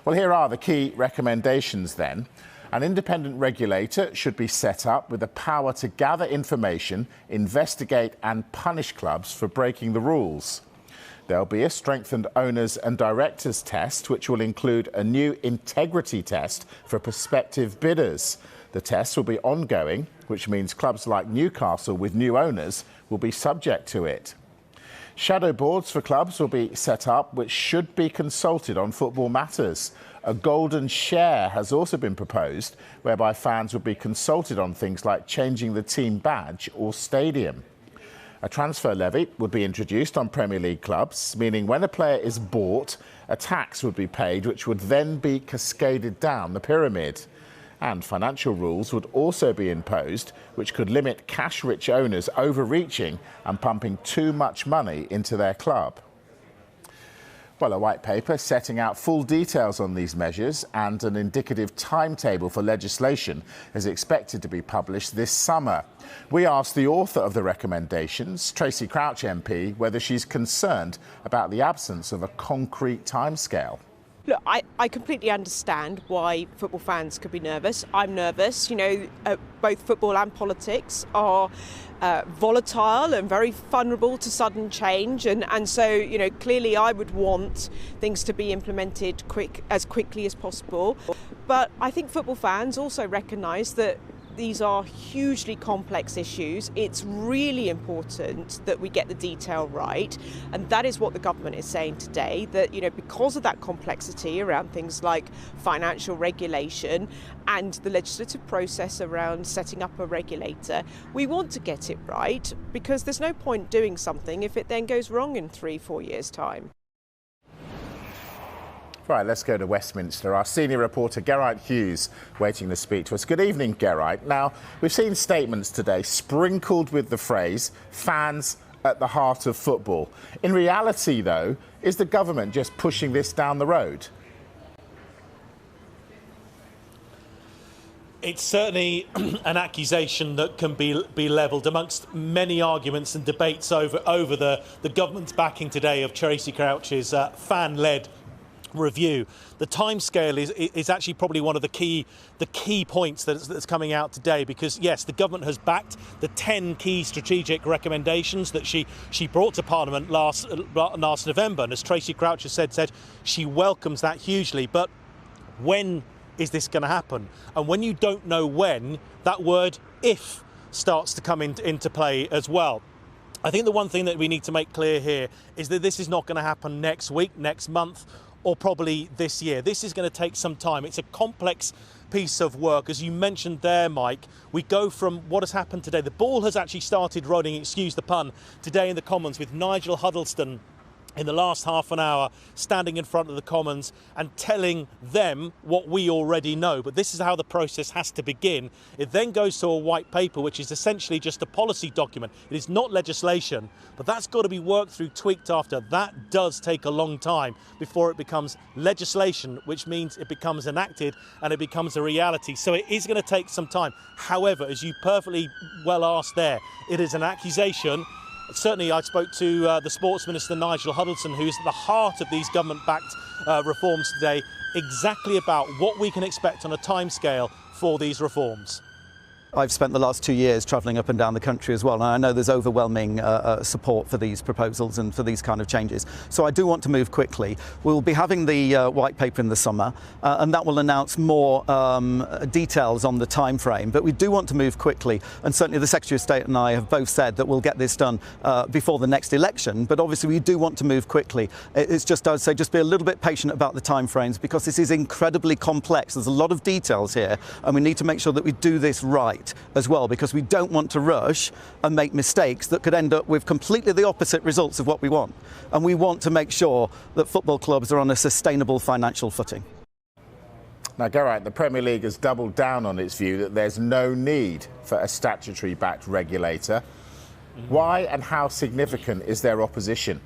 Well, here are the key recommendations then. An independent regulator should be set up with the power to gather information, investigate and punish clubs for breaking the rules. There'll be a strengthened owners and directors test, which will include a new integrity test for prospective bidders. The test will be ongoing, which means clubs like Newcastle with new owners will be subject to it. Shadow boards for clubs will be set up, which should be consulted on football matters. A golden share has also been proposed, whereby fans would be consulted on things like changing the team badge or stadium. A transfer levy would be introduced on Premier League clubs, meaning when a player is bought, a tax would be paid, which would then be cascaded down the pyramid. And financial rules would also be imposed, which could limit cash-rich owners overreaching and pumping too much money into their club. Well, a white paper setting out full details on these measures and an indicative timetable for legislation is expected to be published this summer. We asked the author of the recommendations, Tracy Crouch MP, whether she's concerned about the absence of a concrete timescale. Look, I completely understand why football fans could be nervous. I'm nervous. You know, both football and politics are volatile and very vulnerable to sudden change. And so, you know, clearly I would want things to be implemented as quickly as possible. But I think football fans also recognise that these are hugely complex issues. It's really important that we get the detail right. And that is what the government is saying today, that, you know, because of that complexity around things like financial regulation and the legislative process around setting up a regulator, we want to get it right, because there's no point doing something if it then goes wrong in 3-4 years' time. Right, let's go to Westminster. Our senior reporter, Geraint Hughes, waiting to speak to us. Good evening, Geraint. Now, we've seen statements today sprinkled with the phrase, fans at the heart of football. In reality, though, is the government just pushing this down the road? It's certainly an accusation that can be levelled amongst many arguments and debates over the government's backing today of Tracy Crouch's fan-led review. The timescale is actually probably one of the key points that's coming out today, because yes, the government has backed the 10 key strategic recommendations that she brought to Parliament last November, and as Tracy Crouch has said she welcomes that hugely. But when is this going to happen? And when you don't know when, that word "if" starts to come into play as well. I think the one thing that we need to make clear here is that this is not going to happen next week, next month, or probably this year. This is going to take some time. It's a complex piece of work. As you mentioned there, Mike, we go from what has happened today. The ball has actually started rolling, excuse the pun, today in the Commons with Nigel Huddleston in the last half an hour standing in front of the Commons and telling them what we already know. But this is how the process has to begin. It then goes to a white paper, which is essentially just a policy document. It is not legislation, but that's got to be worked through, tweaked after. That does take a long time before it becomes legislation, which means it becomes enacted and it becomes a reality. So it is going to take some time. However, as you perfectly well asked there, it is an accusation. Certainly, I spoke to the Sports Minister, Nigel Huddleston, who's at the heart of these government-backed reforms today, exactly about what we can expect on a timescale for these reforms. I've spent the last 2 years travelling up and down the country as well, and I know there's overwhelming support for these proposals and for these kind of changes. So I do want to move quickly. We'll be having the white paper in the summer, and that will announce more details on the time frame. But we do want to move quickly, and certainly the Secretary of State and I have both said that we'll get this done before the next election. But obviously we do want to move quickly. It's just, I would say, just be a little bit patient about the time frames, because this is incredibly complex. There's a lot of details here, and we need to make sure that we do this right as well, because we don't want to rush and make mistakes that could end up with completely the opposite results of what we want. And we want to make sure that football clubs are on a sustainable financial footing. Now, Geraint, the Premier League has doubled down on its view that there's no need for a statutory-backed regulator. Why and how significant is their opposition?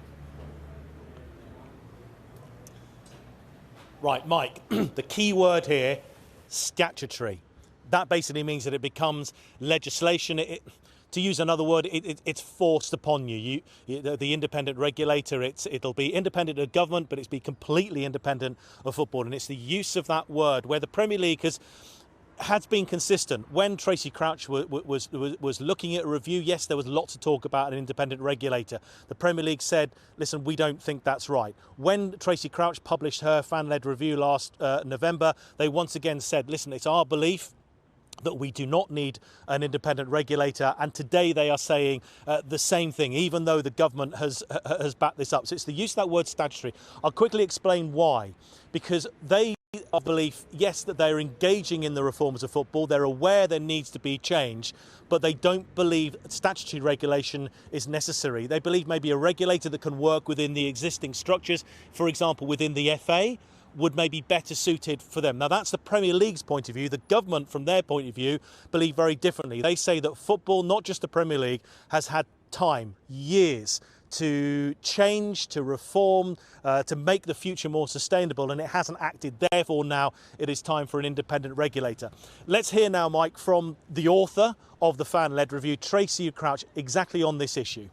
Right, Mike, the key word here, statutory. That basically means that it becomes legislation. to use another word, it's forced upon you. The independent regulator, it'll be independent of government, but it's be completely independent of football. And it's the use of that word where the Premier League has been consistent. When Tracy Crouch was looking at a review, yes, there was lots of talk about an independent regulator. The Premier League said, listen, we don't think that's right. When Tracy Crouch published her fan-led review last November, they once again said, listen, it's our belief that we do not need an independent regulator, and today they are saying the same thing, even though the government has backed this up. So it's the use of that word statutory. I'll quickly explain why. Because they are belief, yes, that they're engaging in the reforms of football, they're aware there needs to be change, but they don't believe statutory regulation is necessary. They believe maybe a regulator that can work within the existing structures, for example, within the FA, would maybe better suited for them. Now, that's the Premier League's point of view. The government, from their point of view, believe very differently. They say that football, not just the Premier League, has had time, years, to change, to reform, to make the future more sustainable, and it hasn't acted. Therefore, now it is time for an independent regulator. Let's hear now, Mike, from the author of the fan-led review, Tracy Crouch, exactly on this issue.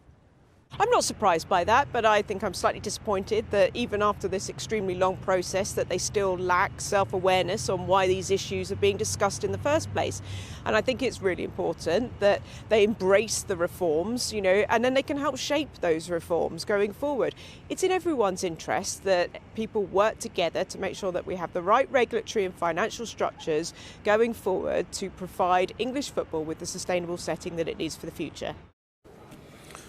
I'm not surprised by that, but I think I'm slightly disappointed that even after this extremely long process that they still lack self-awareness on why these issues are being discussed in the first place. And I think it's really important that they embrace the reforms, and then they can help shape those reforms going forward. It's in everyone's interest that people work together to make sure that we have the right regulatory and financial structures going forward to provide English football with the sustainable setting that it needs for the future.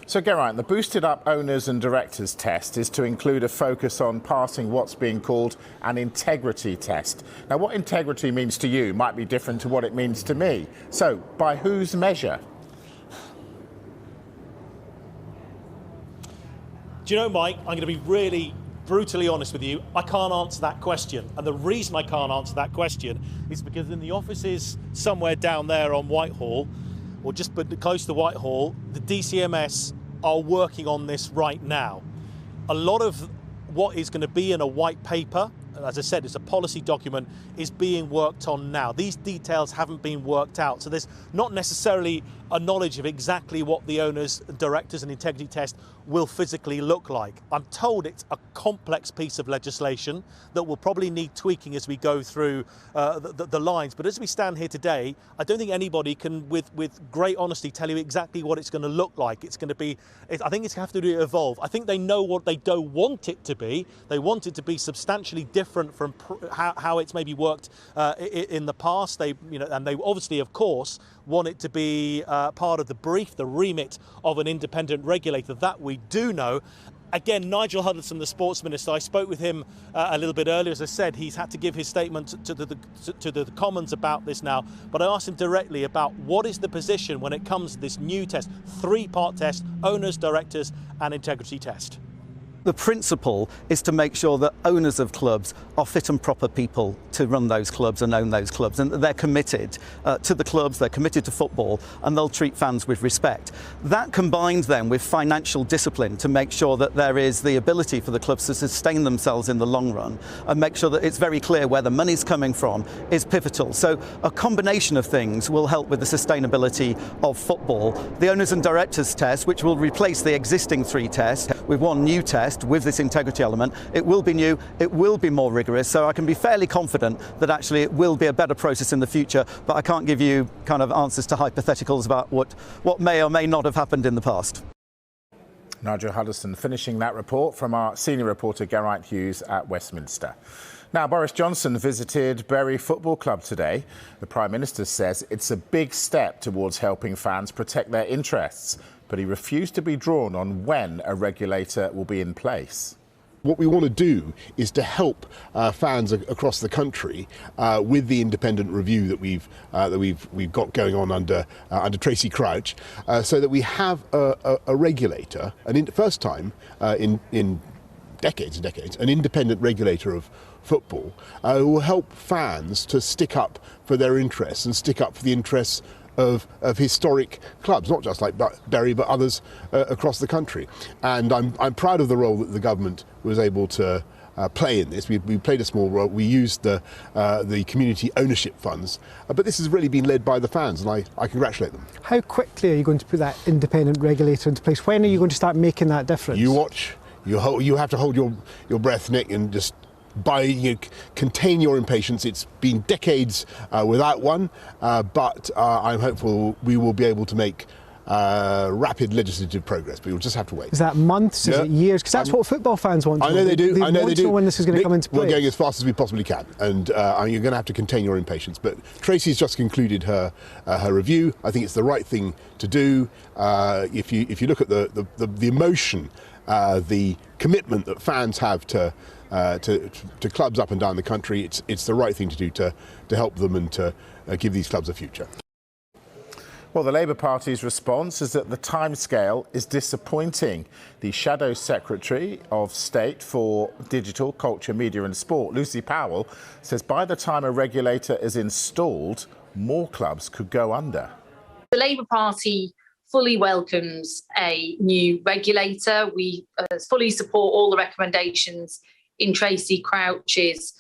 So, Geraint, the boosted up owners and directors test is to include a focus on passing what's being called an integrity test. Now, what integrity means to you might be different to what it means to me. So, by whose measure? Do you know, Mike, I'm going to be really brutally honest with you, I can't answer that question. And the reason I can't answer that question is because in the offices somewhere down there on Whitehall, or just close to Whitehall, the DCMS are working on this right now. A lot of what is going to be in a white paper, as I said, it's a policy document, is being worked on now. These details haven't been worked out, so there's not necessarily a knowledge of exactly what the owners, directors and integrity test will physically look like. I'm told it's a complex piece of legislation that will probably need tweaking as we go through the lines. But as we stand here today, I don't think anybody can, with great honesty, tell you exactly what it's going to look like. It's going to be, I think it's going to have to evolve. I think they know what they don't want it to be. They want it to be substantially different from how it's maybe worked in the past. And they obviously, of course, want it to be part of the brief, the remit of an independent regulator. That we do know. Again, Nigel Huddleston, the sports minister, I spoke with him a little bit earlier. As I said, he's had to give his statement to the Commons about this now. But I asked him directly about what is the position when it comes to this new test, three-part test, owners, directors and integrity test. The principle is to make sure that owners of clubs are fit and proper people to run those clubs and own those clubs, and they're committed to the clubs, they're committed to football, and they'll treat fans with respect. That combined then with financial discipline to make sure that there is the ability for the clubs to sustain themselves in the long run and make sure that it's very clear where the money's coming from is pivotal. So a combination of things will help with the sustainability of football. The owners and directors test, which will replace the existing three tests with one new test with this integrity element. It will be new, it will be more rigorous, so I can be fairly confident that actually it will be a better process in the future, but I can't give you kind of answers to hypotheticals about what may or may not have happened in the past. Nigel Huddleston finishing that report from our senior reporter Geraint Hughes at Westminster. Now, Boris Johnson visited Bury Football Club today. The Prime Minister says it's a big step towards helping fans protect their interests, but he refused to be drawn on when a regulator will be in place. What we want to do is to help fans across the country with the independent review that we've got going on under Tracy Crouch, so that we have a regulator, first time in decades and decades, an independent regulator of football who will help fans to stick up for their interests and stick up for the interests of historic clubs, not just like Bury, but others across the country. And I'm proud of the role that the government was able to play in this. We played a small role. We used the community ownership funds, but this has really been led by the fans, and I congratulate them. How quickly are you going to put that independent regulator into place? When are you going to start making that difference? You watch. You have to hold your breath, Nick, and just contain your impatience. It's been decades without one, but I'm hopeful we will be able to make rapid legislative progress, but you'll just have to wait. Is that months? Is it years? Because that's what football fans want to know. They do. I know they do. Know when this is going to come into place. We're going as fast as we possibly can, and you're going to have to contain your impatience. But Tracy's just concluded her review. I think it's the right thing to do. If you look at the emotion, the commitment that fans have to clubs up and down the country, it's the right thing to do to help them and to give these clubs a future. Well, the Labour Party's response is that the timescale is disappointing. The Shadow Secretary of State for Digital, Culture, Media and Sport, Lucy Powell, says by the time a regulator is installed, more clubs could go under. The Labour Party fully welcomes a new regulator. We fully support all the recommendations in Tracy Crouch's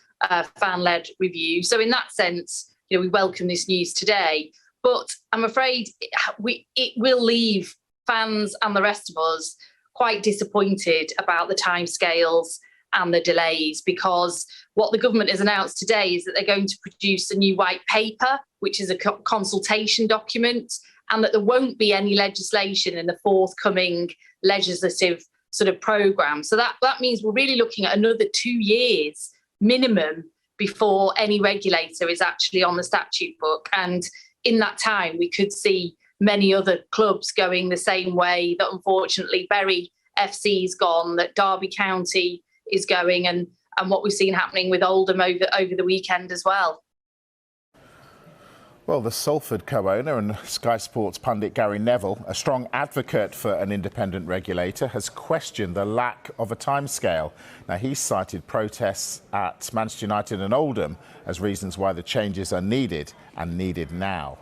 fan-led review. So in that sense, we welcome this news today. But I'm afraid it will leave fans and the rest of us quite disappointed about the timescales and the delays, because what the government has announced today is that they're going to produce a new white paper, which is a consultation document, and that there won't be any legislation in the forthcoming legislative sort of programme. So that means we're really looking at another 2 years minimum before any regulator is actually on the statute book. And in that time, we could see many other clubs going the same way that unfortunately Bury FC's gone, that Derby County is going, and what we've seen happening with Oldham over the weekend as well. Well, the Salford co-owner and Sky Sports pundit Gary Neville, a strong advocate for an independent regulator, has questioned the lack of a timescale. Now, he's cited protests at Manchester United and Oldham as reasons why the changes are needed and needed now.